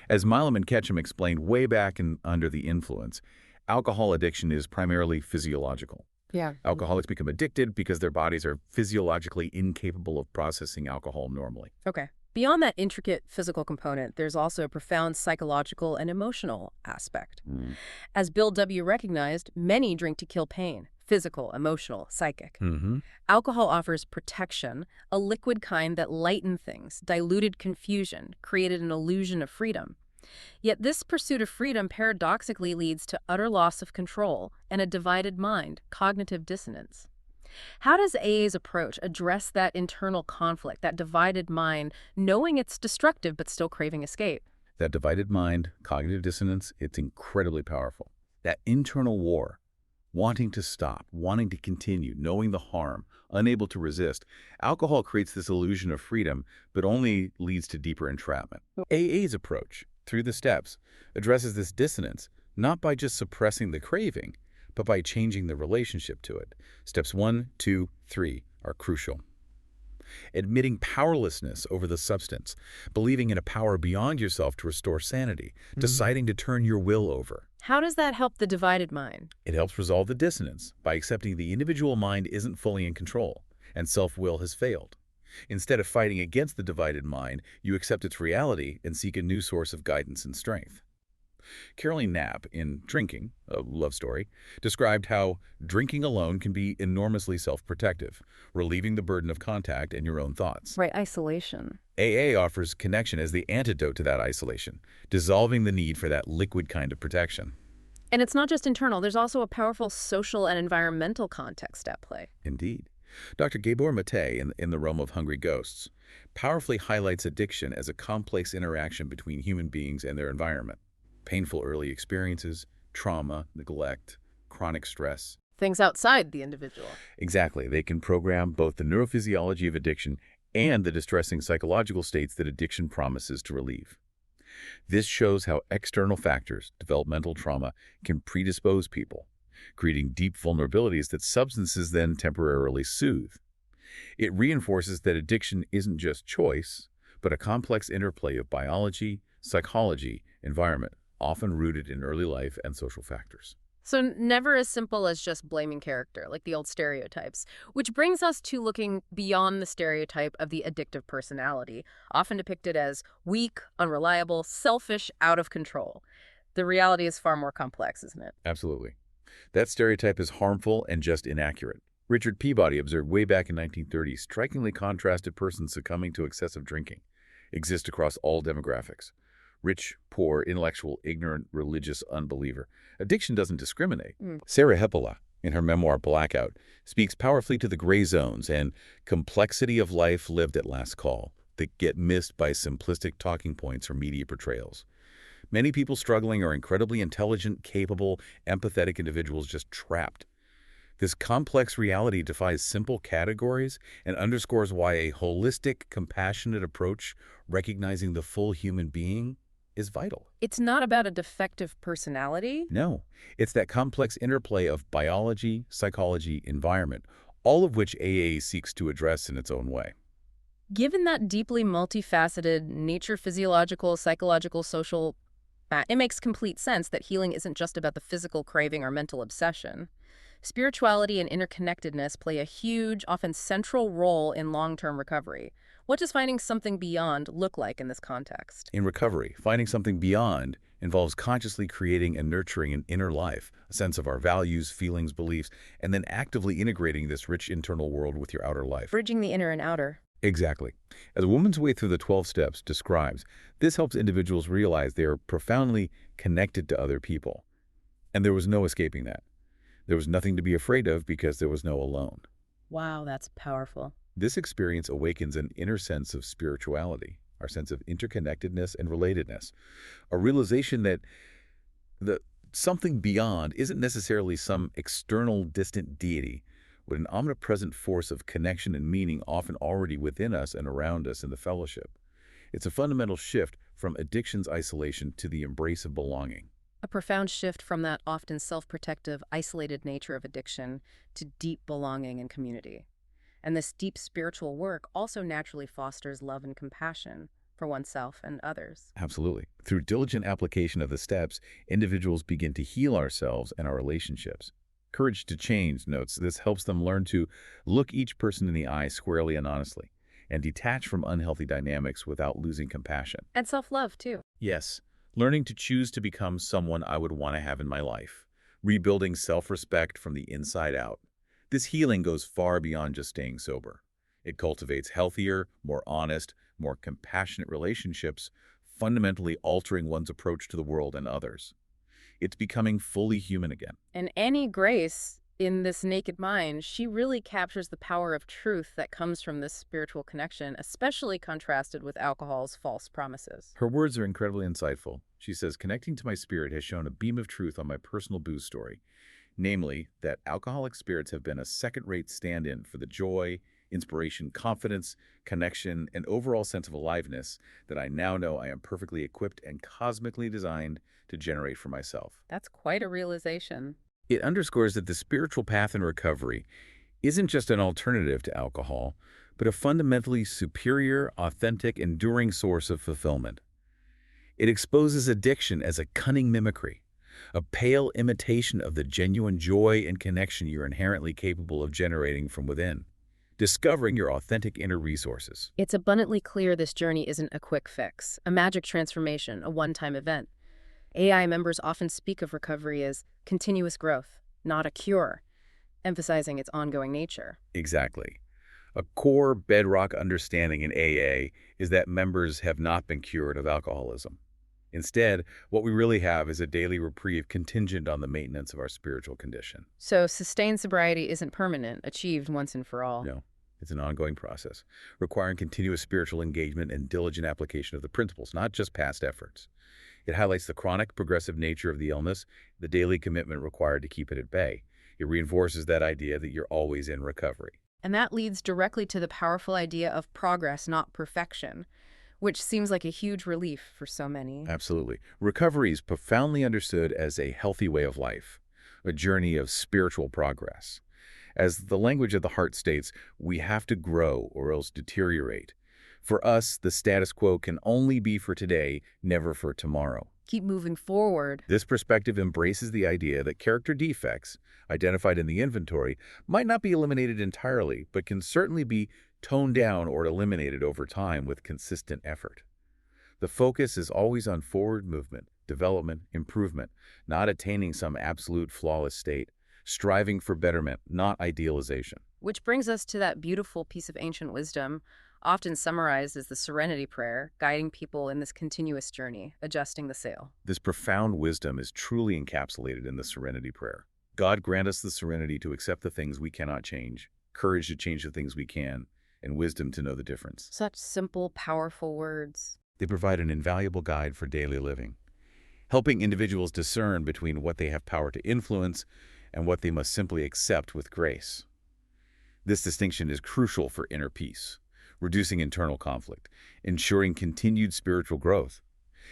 Speaker 2: As Milam and Ketchum explained way back Under the Influence, alcohol addiction is primarily physiological.
Speaker 1: Yeah.
Speaker 2: Alcoholics become addicted because their bodies are physiologically incapable of processing alcohol normally.
Speaker 1: Okay. Beyond that intricate physical component, there's also a profound psychological and emotional aspect. As Bill W. recognized, many drink to kill pain, physical, emotional, psychic. Alcohol offers protection, a liquid kind that lightened things, diluted confusion, created an illusion of freedom. Yet this pursuit of freedom paradoxically leads to utter loss of control and a divided mind, cognitive dissonance. How does AA's approach address that internal conflict, that divided mind, knowing it's destructive but still craving escape?
Speaker 2: That divided mind, cognitive dissonance, it's incredibly powerful. That internal war, wanting to stop, wanting to continue, knowing the harm, unable to resist. Alcohol creates this illusion of freedom, but only leads to deeper entrapment. AA's approach, through the steps, addresses this dissonance, not by just suppressing the craving, but by changing the relationship to it. Steps 1, 2, 3 are crucial. Admitting powerlessness over the substance, believing in a power beyond yourself to restore sanity, deciding to turn your will over.
Speaker 1: How does that help the divided mind?
Speaker 2: It helps resolve the dissonance by accepting the individual mind isn't fully in control and self-will has failed. Instead of fighting against the divided mind, you accept its reality and seek a new source of guidance and strength. Caroline Knapp, in Drinking, a love story, described how drinking alone can be enormously self-protective, relieving the burden of contact and your own thoughts.
Speaker 1: Right, isolation.
Speaker 2: AA offers connection as the antidote to that isolation, dissolving the need for that liquid kind of protection.
Speaker 1: And it's not just internal, there's also a powerful social and environmental context at play.
Speaker 2: Indeed. Dr. Gabor Mate, in The Realm of Hungry Ghosts, powerfully highlights addiction as a complex interaction between human beings and their environment. Painful early experiences, trauma, neglect, chronic stress.
Speaker 1: Things outside the individual.
Speaker 2: Exactly, they can program both the neurophysiology of addiction and the distressing psychological states that addiction promises to relieve. This shows how external factors, developmental trauma, can predispose people, creating deep vulnerabilities that substances then temporarily soothe. It reinforces that addiction isn't just choice, but a complex interplay of biology, psychology, environment, often rooted in early life and social factors.
Speaker 1: So never as simple as just blaming character, like the old stereotypes. Which brings us to looking beyond the stereotype of the addictive personality, often depicted as weak, unreliable, selfish, out of control. The reality is far more complex, isn't it?
Speaker 2: Absolutely. That stereotype is harmful and just inaccurate. Richard Peabody observed way back in 1930, strikingly contrasted persons succumbing to excessive drinking exist across all demographics. Rich, poor, intellectual, ignorant, religious, unbeliever. Addiction doesn't discriminate. Sarah Hepola, in her memoir Blackout, speaks powerfully to the gray zones and complexity of life lived at last call that get missed by simplistic talking points or media portrayals. Many people struggling are incredibly intelligent, capable, empathetic individuals just trapped. This complex reality defies simple categories and underscores why a holistic, compassionate approach, recognizing the full human being, is vital.
Speaker 1: It's not about a defective personality.
Speaker 2: No, it's that complex interplay of biology, psychology, environment, all of which AA seeks to address in its own way.
Speaker 1: Given that deeply multifaceted nature, physiological, psychological, social, it makes complete sense that healing isn't just about the physical craving or mental obsession. Spirituality and interconnectedness play a huge, often central role in long-term recovery. What does finding something beyond look like in this context?
Speaker 2: In recovery, finding something beyond involves consciously creating and nurturing an inner life, a sense of our values, feelings, beliefs, and then actively integrating this rich internal world with your outer life.
Speaker 1: Bridging the inner and outer.
Speaker 2: Exactly. As A Woman's Way Through the 12 Steps describes, this helps individuals realize they are profoundly connected to other people. And there was no escaping that. There was nothing to be afraid of because there was no alone.
Speaker 1: Wow, that's powerful.
Speaker 2: This experience awakens an inner sense of spirituality, our sense of interconnectedness and relatedness, a realization that the something beyond isn't necessarily some external distant deity, but an omnipresent force of connection and meaning often already within us and around us in the fellowship. It's a fundamental shift from addiction's isolation to the embrace of belonging.
Speaker 1: A profound shift from that often self-protective, isolated nature of addiction to deep belonging and community. And this deep spiritual work also naturally fosters love and compassion for oneself and others.
Speaker 2: Absolutely. Through diligent application of the steps, individuals begin to heal ourselves and our relationships. Courage to Change notes this helps them learn to look each person in the eye squarely and honestly, and detach from unhealthy dynamics without losing compassion.
Speaker 1: And self-love, too.
Speaker 2: Yes, learning to choose to become someone I would want to have in my life, rebuilding self-respect from the inside out. This healing goes far beyond just staying sober. It cultivates healthier, more honest, more compassionate relationships, fundamentally altering one's approach to the world and others. It's becoming fully human again.
Speaker 1: And Annie Grace, in this Naked Mind, she really captures the power of truth that comes from this spiritual connection, especially contrasted with alcohol's false promises.
Speaker 2: Her words are incredibly insightful. She says, "Connecting to my spirit has shown a beam of truth on my personal booze story, namely that alcoholic spirits have been a second-rate stand-in for the joy, inspiration, confidence, connection, and overall sense of aliveness that I now know I am perfectly equipped and cosmically designed to generate for myself."
Speaker 1: That's quite a realization.
Speaker 2: It underscores that the spiritual path in recovery isn't just an alternative to alcohol, but a fundamentally superior, authentic, enduring source of fulfillment. It exposes addiction as a cunning mimicry, a pale imitation of the genuine joy and connection you're inherently capable of generating from within, discovering your authentic inner resources.
Speaker 1: It's abundantly clear this journey isn't a quick fix, a magic transformation, a one-time event. AI members often speak of recovery as continuous growth, not a cure, emphasizing its ongoing nature.
Speaker 2: Exactly. A core bedrock understanding in AA is that members have not been cured of alcoholism. Instead, what we really have is a daily reprieve contingent on the maintenance of our spiritual condition.
Speaker 1: So sustained sobriety isn't permanent, achieved once and for all.
Speaker 2: No, It's an ongoing process, requiring continuous spiritual engagement and diligent application of the principles, not just past efforts. It highlights the chronic, progressive nature of the illness, the daily commitment required to keep it at bay. It reinforces that idea that you're always in recovery.
Speaker 1: And that leads directly to the powerful idea of progress, not perfection, which seems like a huge relief for so many.
Speaker 2: Absolutely. Recovery is profoundly understood as a healthy way of life, a journey of spiritual progress. As the language of the heart states, we have to grow or else deteriorate. For us, the status quo can only be for today, never for tomorrow.
Speaker 1: Keep moving forward.
Speaker 2: This perspective embraces the idea that character defects, identified in the inventory, might not be eliminated entirely, but can certainly be toned down or eliminated over time with consistent effort. The focus is always on forward movement, development, improvement, not attaining some absolute flawless state, striving for betterment, not idealization.
Speaker 1: Which brings us to that beautiful piece of ancient wisdom, often summarized as the Serenity Prayer, guiding people in this continuous journey, adjusting the sail.
Speaker 2: This profound wisdom is truly encapsulated in the Serenity Prayer. God grant us the serenity to accept the things we cannot change, courage to change the things we can, and wisdom to know the difference.
Speaker 1: Such simple, powerful words.
Speaker 2: They provide an invaluable guide for daily living, helping individuals discern between what they have power to influence and what they must simply accept with grace. This distinction is crucial for inner peace, reducing internal conflict, ensuring continued spiritual growth.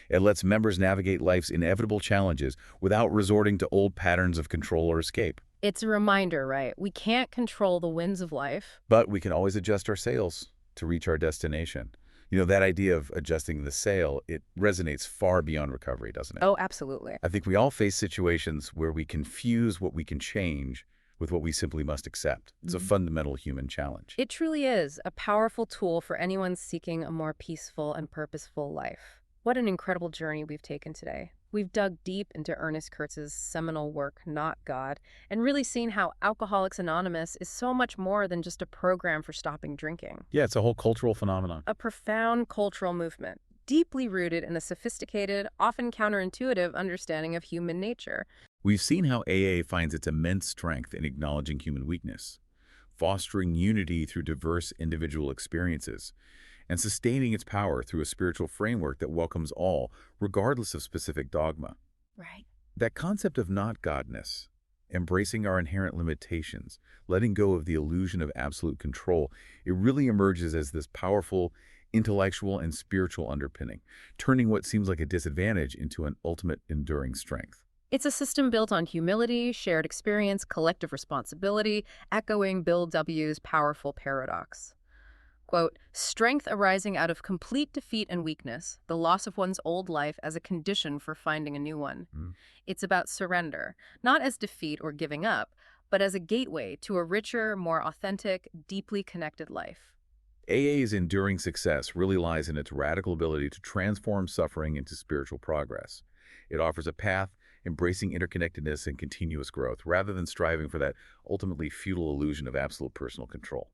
Speaker 2: It lets members navigate life's inevitable challenges without resorting to old patterns of control or escape.
Speaker 1: It's a reminder, right? We can't control the winds of life.
Speaker 2: But we can always adjust our sails to reach our destination. You know, that idea of adjusting the sail, it resonates far beyond recovery, doesn't it?
Speaker 1: Oh, absolutely.
Speaker 2: I think we all face situations where we confuse what we can change with what we simply must accept. It's a fundamental human challenge.
Speaker 1: It truly is a powerful tool for anyone seeking a more peaceful and purposeful life. What an incredible journey we've taken today. We've dug deep into Ernest Kurtz's seminal work, Not God, and really seen how Alcoholics Anonymous is so much more than just a program for stopping drinking.
Speaker 2: Yeah, it's a whole cultural phenomenon.
Speaker 1: A profound cultural movement, deeply rooted in a sophisticated, often counterintuitive understanding of human nature.
Speaker 2: We've seen how AA finds its immense strength in acknowledging human weakness, fostering unity through diverse individual experiences, and sustaining its power through a spiritual framework that welcomes all, regardless of specific dogma.
Speaker 1: Right.
Speaker 2: That concept of not godness, embracing our inherent limitations, letting go of the illusion of absolute control, it really emerges as this powerful intellectual and spiritual underpinning, turning what seems like a disadvantage into an ultimate enduring strength.
Speaker 1: It's a system built on humility, shared experience, collective responsibility, echoing Bill W.'s powerful paradox. Quote, strength arising out of complete defeat and weakness, the loss of one's old life as a condition for finding a new one. It's about surrender, not as defeat or giving up, but as a gateway to a richer, more authentic, deeply connected life.
Speaker 2: AA's enduring success really lies in its radical ability to transform suffering into spiritual progress. It offers a path embracing interconnectedness and continuous growth, rather than striving for that ultimately futile illusion of absolute personal control.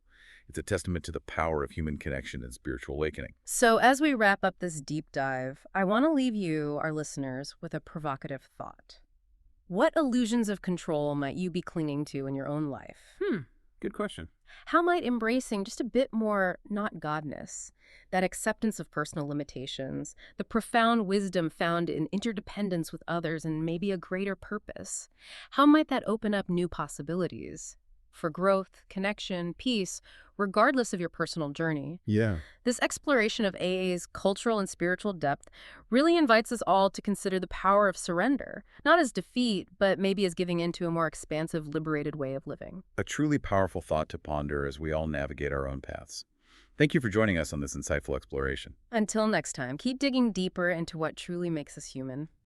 Speaker 2: It's a testament to the power of human connection and spiritual awakening.
Speaker 1: So as we wrap up this deep dive, I want to leave you, our listeners, with a provocative thought. What illusions of control might you be clinging to in your own life?
Speaker 2: Good question.
Speaker 1: How might embracing just a bit more not godness, that acceptance of personal limitations, the profound wisdom found in interdependence with others and maybe a greater purpose, how might that open up new possibilities for growth, connection, peace, regardless of your personal journey?
Speaker 2: Yeah.
Speaker 1: This exploration of AA's cultural and spiritual depth really invites us all to consider the power of surrender, not as defeat, but maybe as giving into a more expansive, liberated way of living.
Speaker 2: A truly powerful thought to ponder as we all navigate our own paths. Thank you for joining us on this insightful exploration.
Speaker 1: Until next time, keep digging deeper into what truly makes us human.